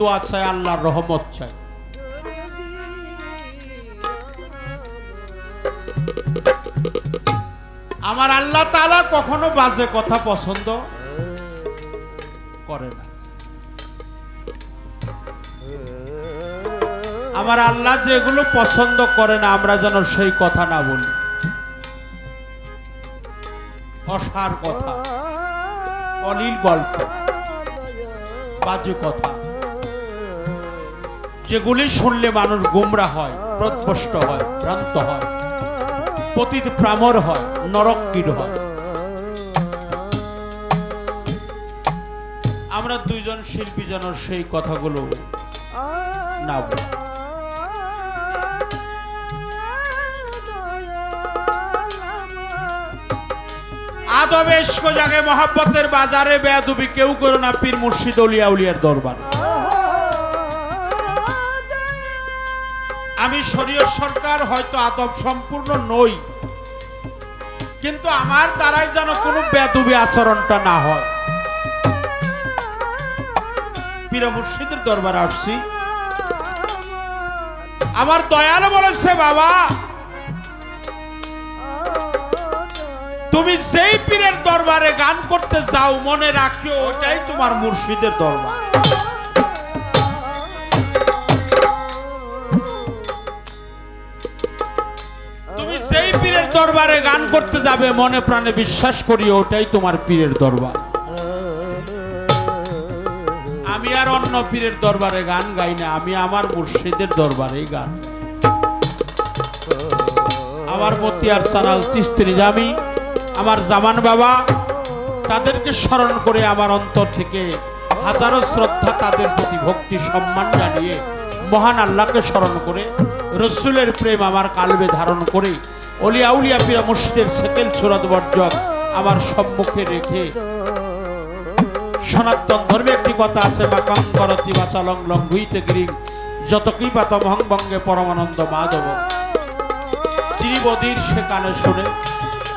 দোয়া চাই, আল্লাহর রহমত চাই। আমার আল্লাহ তাআলা কখনো বাজে কথা পছন্দ করে না। আমার আল্লাহ যেগুলো পছন্দ করে না আমরা যেন সেই কথা না বলি। অসার কথা, অলীল গল্প, বাজে কথা, যেগুলি শুনলে মানুষ গোমরাহ হয়, পথভ্রষ্ট হয়, ভ্রান্ত হয়, পতিত প্রামর হয়, নরকীর হয়। আমরা দুইজন শিল্পী যেন সেই কথাগুলো না বলি। আদবে ইশক জাগে মহব্বতের বাজারে, বেয়াদবি কেউ করো না পীর মুর্শিদ আউলিয়া উলিয়ার দরবারে। আমি শরীয়ত সরকার হয়তো আদব সম্পূর্ণ নই, কিন্তু আমার দ্বারাই যেন কোনো বেয়াদবি আচরণটা না হয়। পীর মুর্শিদের দরবারে আসছি, আমার দয়াল বলেছে বাবা তুমি যেই পীরের দরবারে গান করতে যাও মনে রাখিও ওটাই তোমার মুর্শিদের দরবার। তুমি যেই পীরের দরবারে গান করতে যাবে মনে প্রাণে বিশ্বাস করিও ওটাই তোমার পীরের দরবার। আমি আর অন্য পীরের দরবারে গান গাই না, আমি আমার মুর্শিদের দরবারেই গান। আমার মতিয়ার চানাল চিশতি নিজামী, আমার জামান বাবা, তাদেরকে স্মরণ করে আমার অন্তর থেকে হাজারো শ্রদ্ধা, তাদের প্রতি ভক্তি সম্মান জানিয়ে মহান আল্লাহকে স্মরণ করে রসুলের প্রেম আমার কালবে ধারণ করে অলিয়া উলিয়া পীর মুর্শিদের সেকেল সুরত বর্জক আমার সম্মুখে রেখে সনাতন ধর্মে একটি কথা আছে, মাকাং করতি বাচালং লং ভুইতে গিরিং যত কি পাতম হং বঙ্গে পরমানন্দ মাধব। যিনি বধির সে কানে শুনে,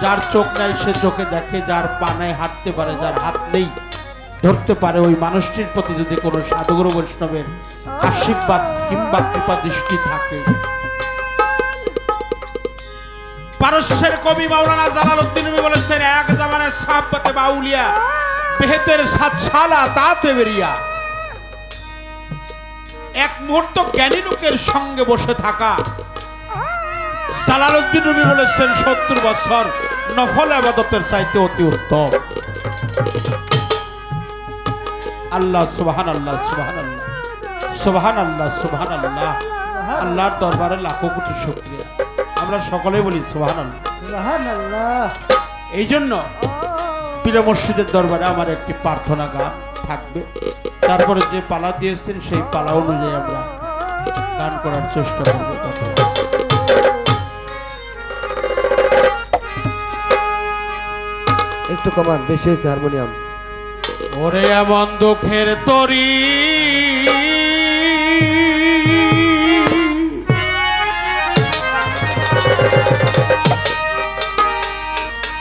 যার চোখ নাই সে চোখে দেখে, যার পা নাই হাঁটতে পারে, যার হাত নেই ধরতে পারে, ওই মানুষটির প্রতি যদি কোনো সাধুগুরু বৈষ্ণবের আশীর্বাদ কিংবা কৃপা দৃষ্টি থাকে। পারস্যের কবি মাওলানা জালালউদ্দিন রুমি বলেছেন, এক জামানায় সাহাবতে বাউলিয়া বেহেতের 7 সালা তাতে বেরিয়া। এক মুহূর্ত জ্ঞানী লোকের সঙ্গে বসে থাকা। জালালউদ্দিন রুমি বলেছেন 70 বছর নফল ইবাদতের চাইতে অতি উত্তম। আল্লাহ সুবহানাল্লাহ, সুবহানাল্লাহ, সুবহানাল্লাহ, সুবহানাল্লাহ। আল্লাহর দরবারে লাখো কোটি শুকরিয়া। আমরা সকলেই বলি সুবহানাল্লাহ, সুবহানাল্লাহ। এই জন্য পীর মুর্শিদের দরবারে আমার একটি প্রার্থনা গান থাকবে, তারপরে যে পালা দিয়েছেন সেই পালা অনুযায়ী আমরা গান করার চেষ্টা করব। একটু কমান, বেশি হয়েছে হারমোনিয়াম। ওরে এমন দুঃখের তরি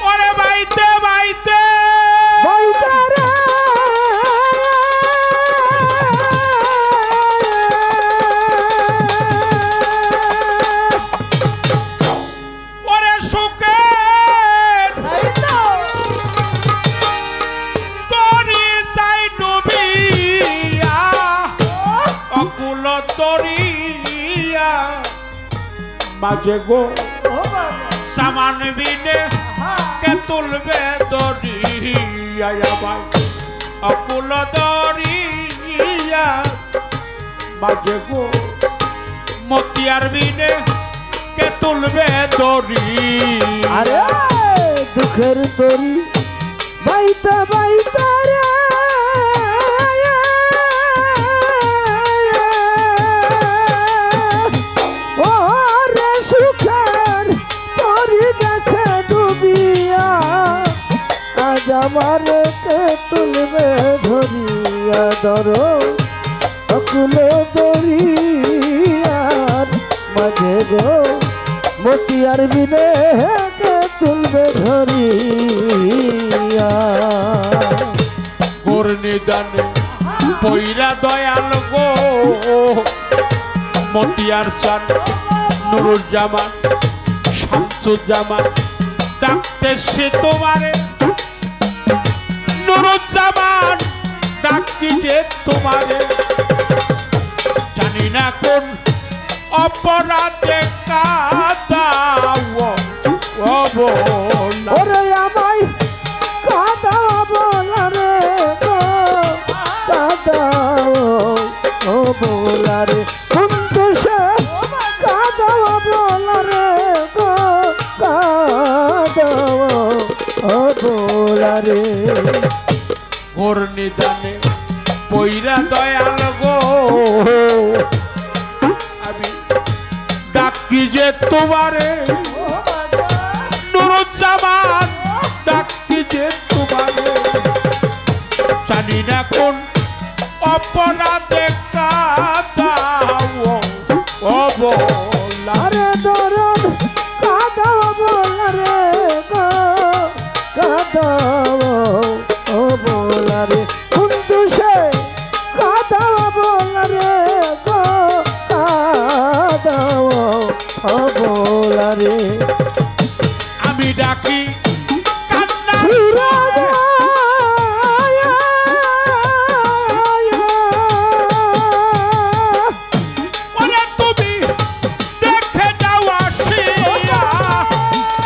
ওরে বাইতে বাইতে ওরে সুখে মাঝে গো সামান বিনে কে তুলবে দরিয়া, ভাই অকুল দরিয়া মাঝে গো মতিয়ার বিনে কে তুলবে দরিয়া। আরে দুঃখের তরি বাইতা বাইতা রে, আমার কে তুলবে ধরিয়া ধরো অকুল দরিয়ার মাঝে গো মতিয়ার বিনে কে তুলবে ধরিয়া। গোর নিদানে পইরা দয়াল গো মতিয়ার চান নুরুজ্জামান শামসুজ্জামান ডাকতেছে তোমারে নুরুজ্জামান ডাকি যে তোমারে জানি না কোন অপরাধে কাদাও ও বলা ওরে আমায় কাদাও বলা রে গো কাদাও ও বলা রে কিন্তু সে কাদাও বলা রে গো কাদাও ও বলা রে ঘোর নিদানে পইরা দয়াল গো আমি ডাকি যে তোমারে নুরুজ্জামান ডাকি যে তোমারে জানি না কোন অপরাধে কাদাও ও বলা আরে দরদ কাদাও বলা রে গো কাদাও ও বলা রে কিন্তু সে কাদাও বলা রে গো কাদাও ও বলা রে আমি ডাকি কান্নার স্বরে ওরে তুমি দেখে যাও আসিয়া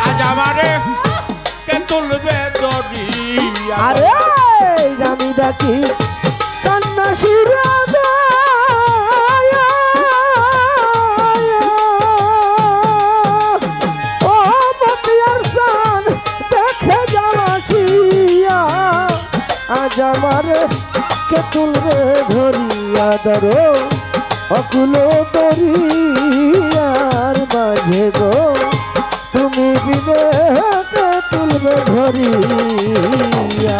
আজ আমারে কে তুলবে দরিয়া আরে আমি ডাকি কান্না শিরা ও মতিয়ার সান দেখে যাওয়া শিয়া আজ আমার কে তুলবে ধরিয়া ধরো অকুলো দরিয়ার মাঝে গো তুমি বিনে কে তুলবে ধরিয়া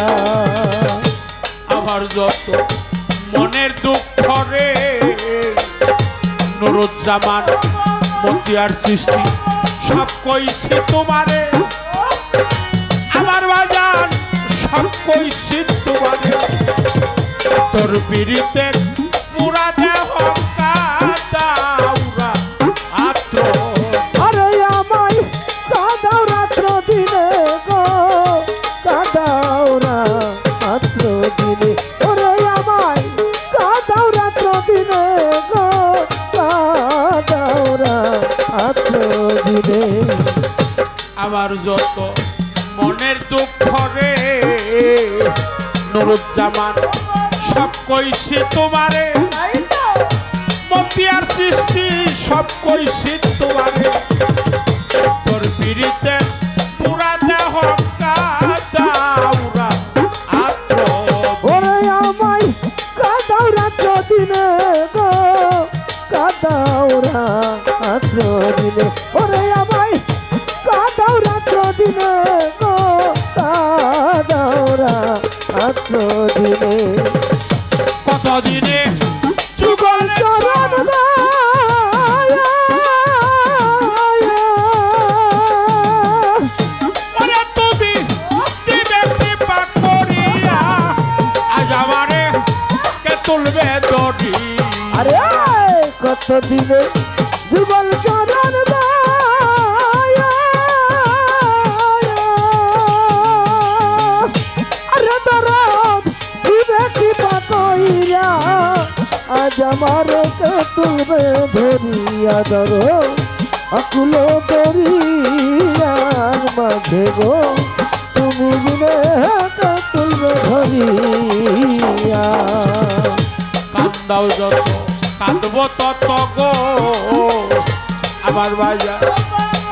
আমার যত মনের দুঃখ রে নুরুজ্জামান মতিয়ার সৃষ্টি সব কইছি তোমারে আমার বাজান সব কইছি তোমারে তোর পীড়িতের পুরা দেহ কাদাউরা আত্র আরে আমায় কাদাও রাত্র দিনে গো কাদাও রাত্র দিনে ওরে আমায় কাদাও রাত্র দিনে গো কাদাও রাত্র দিনে আমার যত মনের দুঃখ রে নুরুজ্জামান সব কইছি তোমারে মতিয়ার সৃষ্টি সব কইছি তোমারে তোর পীড়িতে পুরা দেহ কাদাউরা আত্র ওরে আমায় কাদাও রাত্র দিনে গো কাদাও রাত্র দিনে ওরে আমায় কাদাও রাত্র দিনে গো কাদাও রাত্র দিনে কতদিনে যুগল চরণ ওরে তুমি দিবে কৃপা করিয়া আজ আমারে কে তুলবে দড়ি আরে কত দিনে যুগল চরণ আরে দরদ দিবে কৃপা কইরা আজ আমার কে তুলবে ধরিয়া ধরো অকুলো দরিয়ার মাঝে গো তুমি বিনে কে তুলবে ধরিয়া কান্দাও যত কাঁদব তত গো আমার বাজা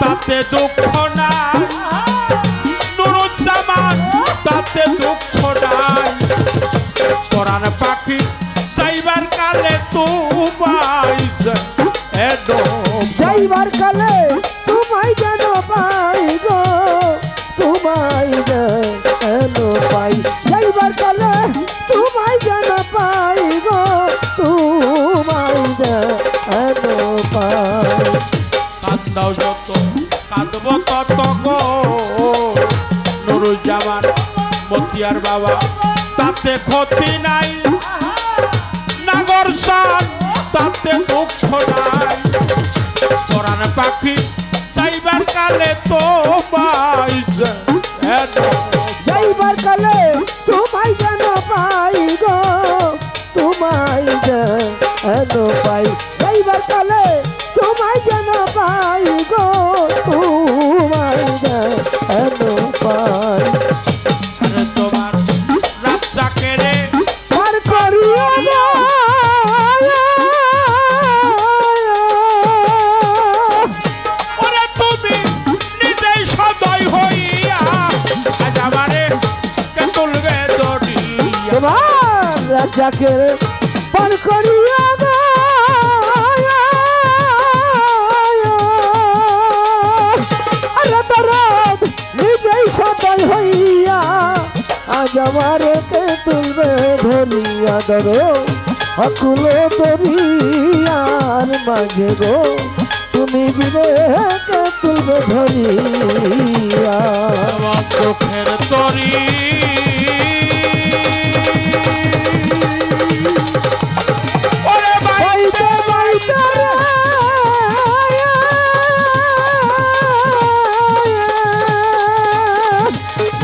তাতে দুঃখ নাই নুরুজ্জামান তাতে দুঃখ নাই কোরআন পাখি সাইবার কালে তোমায় যাইবার কালে তোমায় যেন পাই গো তোমায় যেন পাই যাইবার কালে তোমায় যেন পাই গো তোমায় যেন পাই কান্দাও যত কাঁদব তত গো নুরুজ্জামান মতিয়ার বাবা তাতে ক্ষতি নাই তাতে দুঃখ নাই পরাণ পাখি চাইবার কালে তো পাই যাইবার কালে তোমায় যেন পাই গো তোমায় যেন পাই যাইবার কালে তোমায় যেন পাই গো তোমায় যেন পাই তোমার রাজ্জাকে রে পার করিও গো ওরে তুমি নিজেই সদয় হইয়া আজ আমারে কে তুলবে দড়িয়া তোমার রাজাকে পার করিও গো আরে দরদ নিজেই সদয় হইয়া আজ আমারে কে তুলবে ধরিয়া ধরো অকুল দরিয়ার মাঝে গো তুমি বিনে কে তুলবে ধরিয়া আমার চোখের তরি ওরে বাইতে বাইতে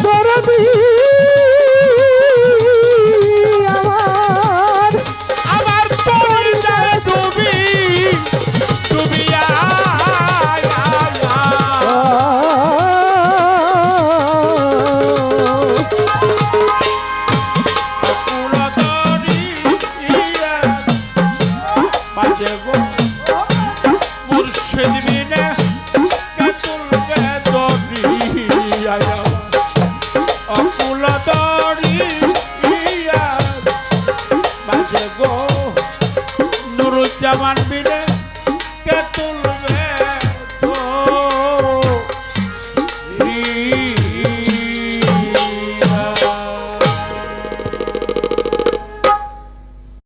দরদি আমার আমার তরি যায় ডুবি ডুবিয়া মুর্শিদ বিনে কে তুলবে দড়িয়া অকুল দড়িয়া বাজে গো নুরুজ্জামান বিনে